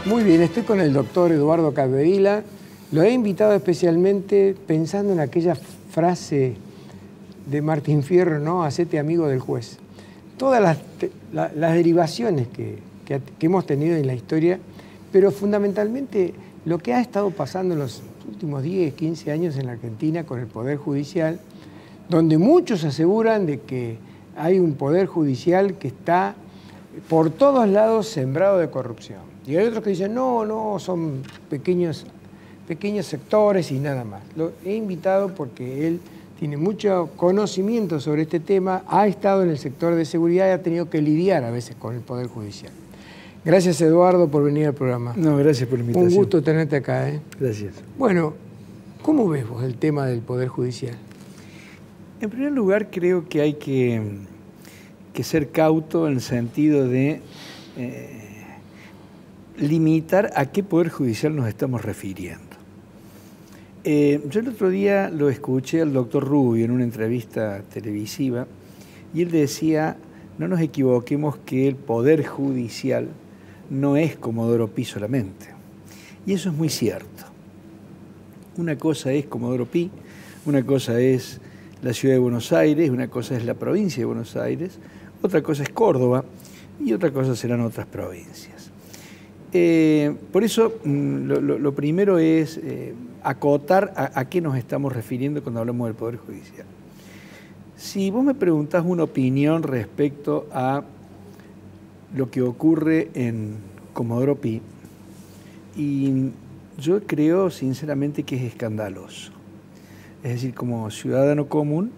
Muy bien, estoy con el doctor Eduardo Capdevila. Lo he invitado especialmente pensando en aquella frase de Martín Fierro, ¿no? Hacete amigo del juez. Todas las derivaciones que hemos tenido en la historia, pero fundamentalmente lo que ha estado pasando en los últimos 10, 15 años en la Argentina con el Poder Judicial, donde muchos aseguran de que hay un Poder Judicial que está por todos lados sembrado de corrupción. Y hay otros que dicen, no, son pequeños sectores y nada más. Lo he invitado porque él tiene mucho conocimiento sobre este tema, ha estado en el sector de seguridad y ha tenido que lidiar a veces con el Poder Judicial. Gracias, Eduardo, por venir al programa. No, gracias por la invitación. Un gusto tenerte acá, ¿eh? Gracias. Bueno, ¿cómo ves vos el tema del Poder Judicial? En primer lugar, creo que hay que ser cauto en el sentido de limitar a qué Poder Judicial nos estamos refiriendo. Yo el otro día lo escuché al doctor Rubio en una entrevista televisiva y él decía, no nos equivoquemos que el Poder Judicial no es Comodoro Pi solamente. Y eso es muy cierto. Una cosa es Comodoro Pi, una cosa es la ciudad de Buenos Aires, una cosa es la provincia de Buenos Aires, otra cosa es Córdoba y otra cosa serán otras provincias. Por eso lo primero es acotar a qué nos estamos refiriendo cuando hablamos del Poder Judicial. Si vos me preguntás una opinión respecto a lo que ocurre en Comodoro Pi, y yo creo sinceramente que es escandaloso. Es decir, como ciudadano común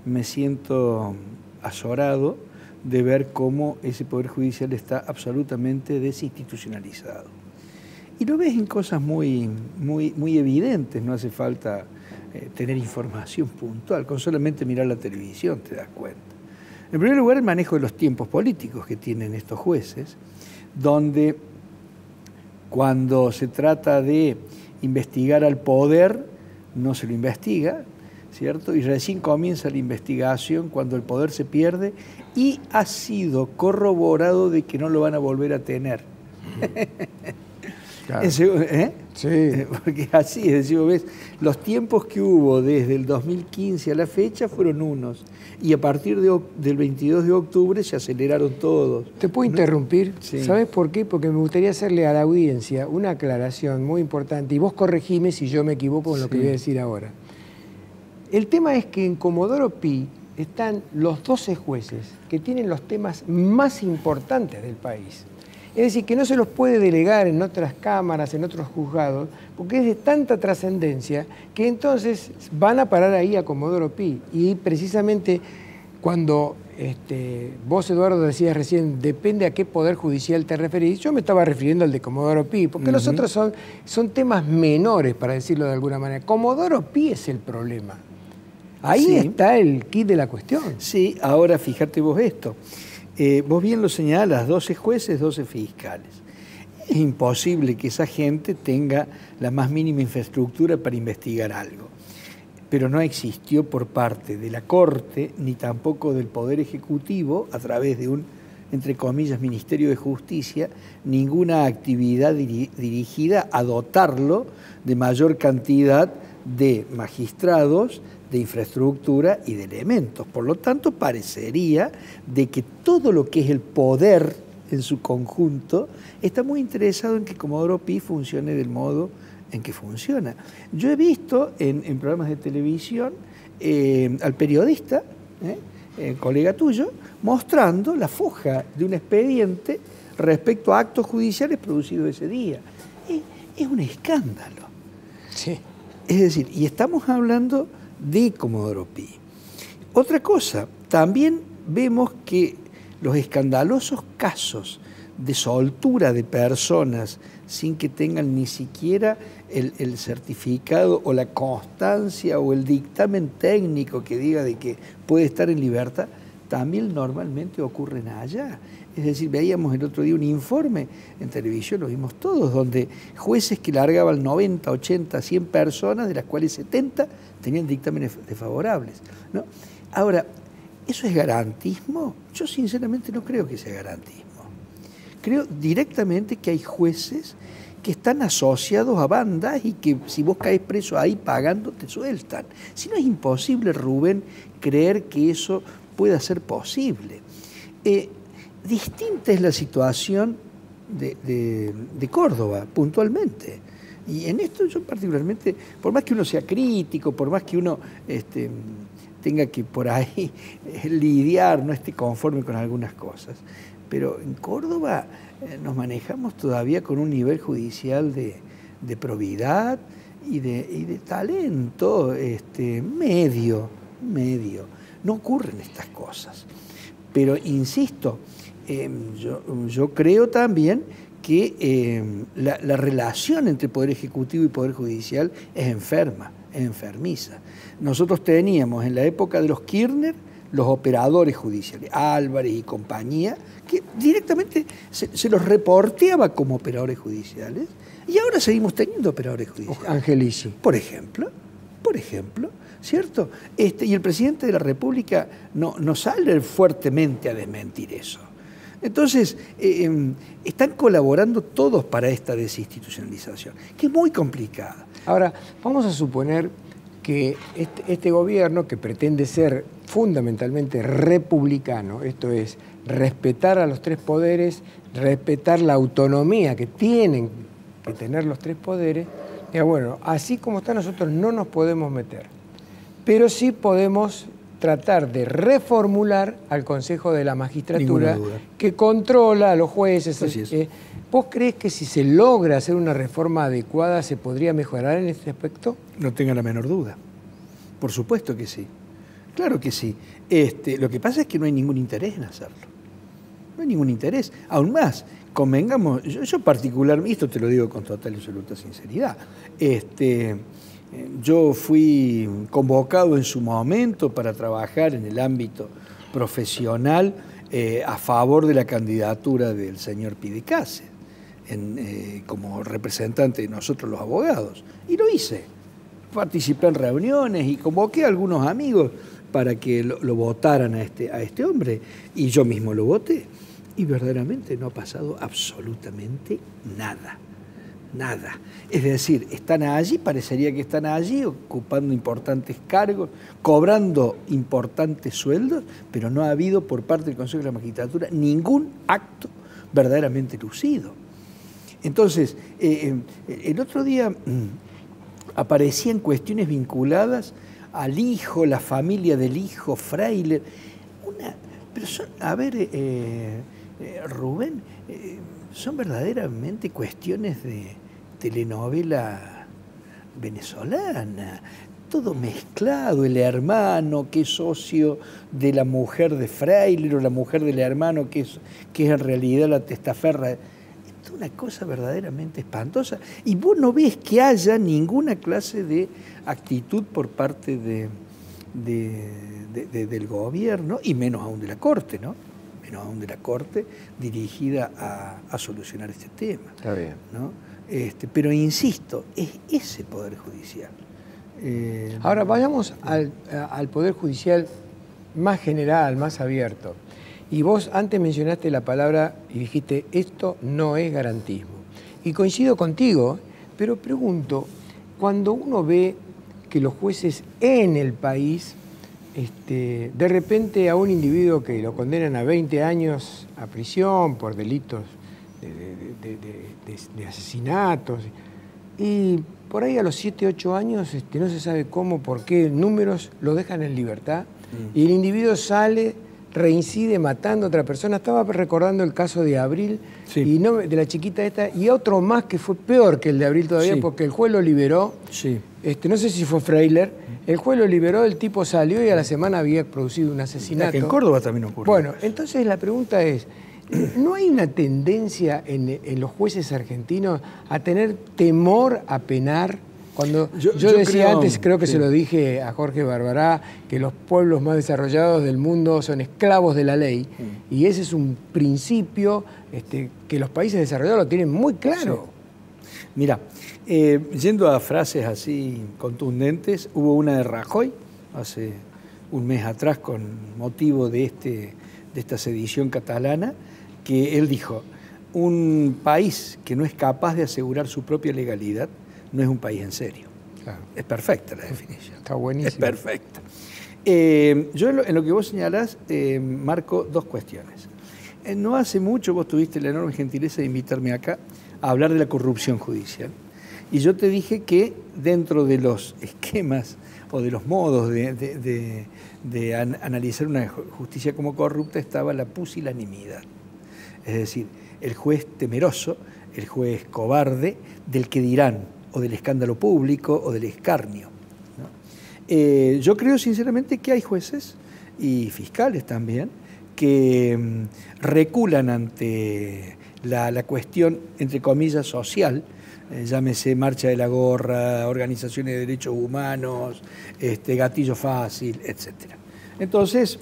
me siento azorado de ver cómo ese Poder Judicial está absolutamente desinstitucionalizado. Y lo ves en cosas muy evidentes, no hace falta tener información puntual, con solamente mirar la televisión te das cuenta. En primer lugar, el manejo de los tiempos políticos que tienen estos jueces, donde cuando se trata de investigar al poder, no se lo investiga, ¿cierto? Y recién comienza la investigación cuando el poder se pierde y ha sido corroborado de que no lo van a volver a tener. Claro. Sí. Porque así es decir, ves, los tiempos que hubo desde el 2015 a la fecha fueron unos, y a partir del 22 de octubre se aceleraron todos. ¿Te puedo interrumpir? Sí. ¿Sabes por qué? Porque me gustaría hacerle a la audiencia una aclaración muy importante, y vos corregime si yo me equivoco con lo que voy a decir ahora. El tema es que en Comodoro Pi están los 12 jueces que tienen los temas más importantes del país. Es decir, que no se los puede delegar en otras cámaras, en otros juzgados, porque es de tanta trascendencia que entonces van a parar ahí a Comodoro Pi. Y precisamente cuando vos, Eduardo, decías recién, depende a qué Poder Judicial te referís, yo me estaba refiriendo al de Comodoro Pi, porque los otros son temas menores, para decirlo de alguna manera. Comodoro Pi es el problema. Ahí está el quid de la cuestión. Sí, ahora fíjate vos esto. Vos bien lo señalás, 12 jueces, 12 fiscales. Es imposible que esa gente tenga la más mínima infraestructura para investigar algo. Pero no existió por parte de la Corte, ni tampoco del Poder Ejecutivo, a través de un, entre comillas, Ministerio de Justicia, ninguna actividad dirigida a dotarlo de mayor cantidad de magistrados, de infraestructura y de elementos. Por lo tanto, parecería de que todo lo que es el poder en su conjunto está muy interesado en que Comodoro Pi funcione del modo en que funciona. Yo he visto en programas de televisión al periodista, colega tuyo, mostrando la foja de un expediente respecto a actos judiciales producidos ese día. Es un escándalo. Sí. Es decir, y estamos hablando de Comodoro Pi. Otra cosa, también vemos que los escandalosos casos de soltura de personas sin que tengan ni siquiera el certificado o la constancia o el dictamen técnico que diga de que puede estar en libertad, también normalmente ocurren allá. Es decir, veíamos el otro día un informe en televisión, lo vimos todos, donde jueces que largaban 90, 80, 100 personas, de las cuales 70 tenían dictámenes desfavorables, ¿no? Ahora, ¿eso es garantismo? Yo sinceramente no creo que sea garantismo. creo directamente que hay jueces que están asociados a bandas y que si vos caes preso ahí pagando te sueltan. Si no, es imposible, Rubén, creer que eso pueda ser posible. Distinta es la situación de Córdoba, puntualmente. Y en esto yo particularmente, por más que uno sea crítico, por más que uno tenga que por ahí lidiar, no esté conforme con algunas cosas, pero en Córdoba nos manejamos todavía con un nivel judicial de probidad y de talento medio. No ocurren estas cosas. Pero insisto, yo creo también que la relación entre Poder Ejecutivo y Poder Judicial es enfermiza. Nosotros teníamos en la época de los Kirchner los operadores judiciales, Álvarez y compañía, que directamente se los reporteaba como operadores judiciales, y ahora seguimos teniendo operadores judiciales. Angelici. Por ejemplo, ¿cierto? Y el presidente de la República no sale fuertemente a desmentir eso. Entonces, están colaborando todos para esta desinstitucionalización, que es muy complicada. Ahora, vamos a suponer que este gobierno, que pretende ser fundamentalmente republicano, esto es, respetar a los tres poderes, respetar la autonomía que tienen que tener los tres poderes, diga, bueno, así como está nosotros no nos podemos meter, pero sí podemos tratar de reformular al Consejo de la Magistratura, que controla a los jueces. ¿Vos crees que si se logra hacer una reforma adecuada se podría mejorar en este aspecto? No tenga la menor duda. Por supuesto que sí. Claro que sí. Lo que pasa es que no hay ningún interés en hacerlo. No hay ningún interés. Aún más, convengamos, yo particularmente, esto te lo digo con total y absoluta sinceridad, yo fui convocado en su momento para trabajar en el ámbito profesional a favor de la candidatura del señor Pidecase, como representante de nosotros los abogados. Y lo hice. Participé en reuniones y convoqué a algunos amigos para que lo votaran a este hombre. Y yo mismo lo voté. Y verdaderamente no ha pasado absolutamente nada. Nada. Es decir, están allí, parecería que están allí ocupando importantes cargos, cobrando importantes sueldos, pero no ha habido por parte del Consejo de la Magistratura ningún acto verdaderamente lucido. Entonces, el otro día aparecían cuestiones vinculadas al hijo, la familia del hijo, Freiler. Pero son, a ver, Rubén, son verdaderamente cuestiones de telenovela venezolana, todo mezclado, el hermano que es socio de la mujer de Freiler o la mujer del hermano que es en realidad la testaferra. Esto es una cosa verdaderamente espantosa. Y vos no ves que haya ninguna clase de actitud por parte del gobierno, y menos aún de la Corte, ¿no? Menos aún de la Corte, dirigida a solucionar este tema. Está bien. ¿No? Pero insisto, es ese Poder Judicial. Ahora vayamos al Poder Judicial más general, más abierto. Y vos antes mencionaste la palabra y dijiste, esto no es garantismo. Y coincido contigo, pero pregunto, cuando uno ve que los jueces en el país, de repente a un individuo que lo condenan a 20 años a prisión por delitos de asesinatos, y por ahí a los 7, 8 años no se sabe cómo, por qué números lo dejan en libertad, y el individuo sale, reincide matando a otra persona. Estaba recordando el caso de Abril, sí, y no, de la chiquita esta, y otro más que fue peor que el de Abril todavía, sí, porque el juez lo liberó. Sí. No sé si fue Freiler, el juez lo liberó, el tipo salió y a la semana había producido un asesinato. Que en Córdoba también ocurrió. Bueno, entonces la pregunta es, ¿no hay una tendencia en los jueces argentinos a tener temor a penar? Cuando yo decía antes, creo que sí, se lo dije a Jorge Barbará, que los pueblos más desarrollados del mundo son esclavos de la ley, y ese es un principio que los países desarrollados lo tienen muy claro. Sí. Mira, yendo a frases así contundentes, hubo una de Rajoy hace un mes atrás con motivo de esta sedición catalana, que él dijo, un país que no es capaz de asegurar su propia legalidad no es un país en serio. Claro. Es perfecta la definición. Está buenísimo. Es perfecta. Yo en lo que vos señalás, marco dos cuestiones. No hace mucho vos tuviste la enorme gentileza de invitarme acá a hablar de la corrupción judicial. Y yo te dije que dentro de los esquemas o de los modos de analizar una justicia como corrupta estaba la pusilanimidad. Es decir, el juez temeroso, el juez cobarde del que dirán, o del escándalo público o del escarnio, ¿no? Yo creo sinceramente que hay jueces y fiscales también que reculan ante la cuestión, entre comillas, social, llámese Marcha de la Gorra, organizaciones de derechos humanos, gatillo fácil, etc. Entonces,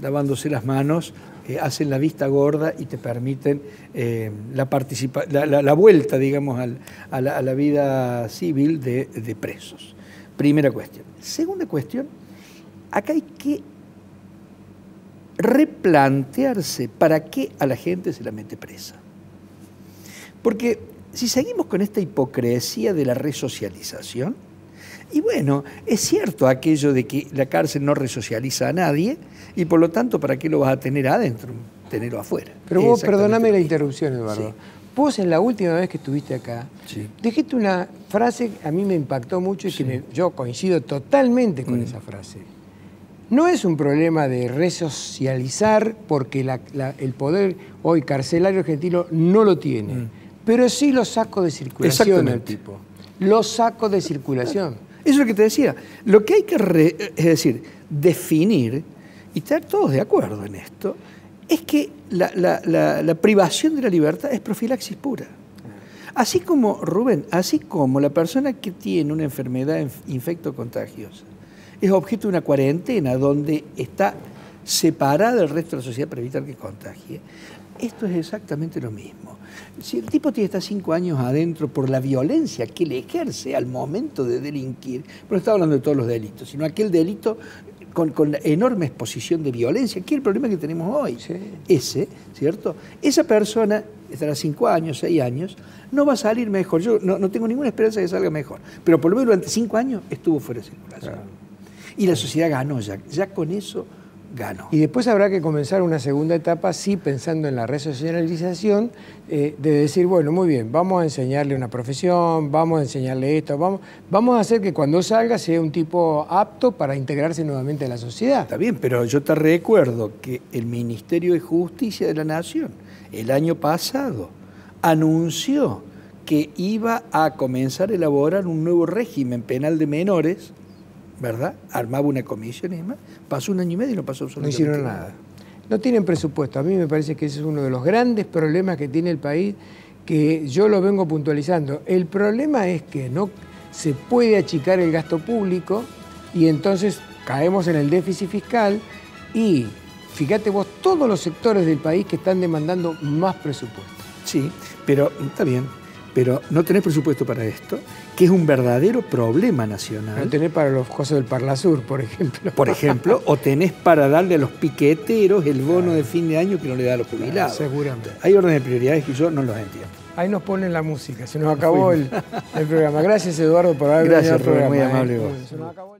lavándose las manos, hacen la vista gorda y te permiten la vuelta, digamos, a la vida civil de presos. Primera cuestión. Segunda cuestión, acá hay que replantearse para qué a la gente se la mete presa. Porque si seguimos con esta hipocresía de la resocialización, y bueno, es cierto aquello de que la cárcel no resocializa a nadie y por lo tanto, ¿para qué lo vas a tener adentro? Tenerlo afuera. Pero vos, perdóname la interrupción, Eduardo. Sí. Vos en la última vez que estuviste acá, sí, dijiste una frase que a mí me impactó mucho y sí, que yo coincido totalmente con esa frase. No es un problema de resocializar porque el poder hoy carcelario argentino no lo tiene, pero sí lo saco de circulación al tipo. Lo saco de circulación. Eso es lo que te decía. Lo que hay que, es decir, definir, y estar todos de acuerdo en esto, es que la privación de la libertad es profilaxis pura. Así como, Rubén, así como la persona que tiene una enfermedad infectocontagiosa es objeto de una cuarentena donde está separada del resto de la sociedad para evitar que contagie, esto es exactamente lo mismo. Si el tipo tiene que estar 5 años adentro por la violencia que le ejerce al momento de delinquir, pero no está hablando de todos los delitos, sino aquel delito con la enorme exposición de violencia, que es el problema que tenemos hoy. Sí. Ese, ¿cierto? Esa persona estará 5 años, 6 años, no va a salir mejor. Yo no tengo ninguna esperanza de que salga mejor, pero por lo menos durante 5 años estuvo fuera de circulación. Claro. Y la sociedad ganó ya con eso ganó. Y después habrá que comenzar una segunda etapa, sí, pensando en la resocialización, de decir, bueno, muy bien, vamos a enseñarle una profesión, vamos a enseñarle esto, vamos a hacer que cuando salga sea un tipo apto para integrarse nuevamente a la sociedad. Está bien, pero yo te recuerdo que el Ministerio de Justicia de la Nación el año pasado anunció que iba a comenzar a elaborar un nuevo régimen penal de menores, ¿verdad? Armaba una comisión y demás. Pasó 1 año y medio y no pasó absolutamente nada. No hicieron nada. No tienen presupuesto. A mí me parece que ese es uno de los grandes problemas que tiene el país, que yo lo vengo puntualizando. El problema es que no se puede achicar el gasto público y entonces caemos en el déficit fiscal y, fíjate vos, todos los sectores del país que están demandando más presupuesto. Sí, pero está bien. Pero no tenés presupuesto para esto, que es un verdadero problema nacional. No tenés para los cosas del Parlasur, por ejemplo. Por ejemplo, o tenés para darle a los piqueteros el bono de fin de año que no le da a los jubilados. Seguramente. Hay órdenes de prioridades que yo no los entiendo. Ahí nos ponen la música, se nos acabó el programa. Gracias, Eduardo, por haber venido al programa. Muy amable. Se nos acabó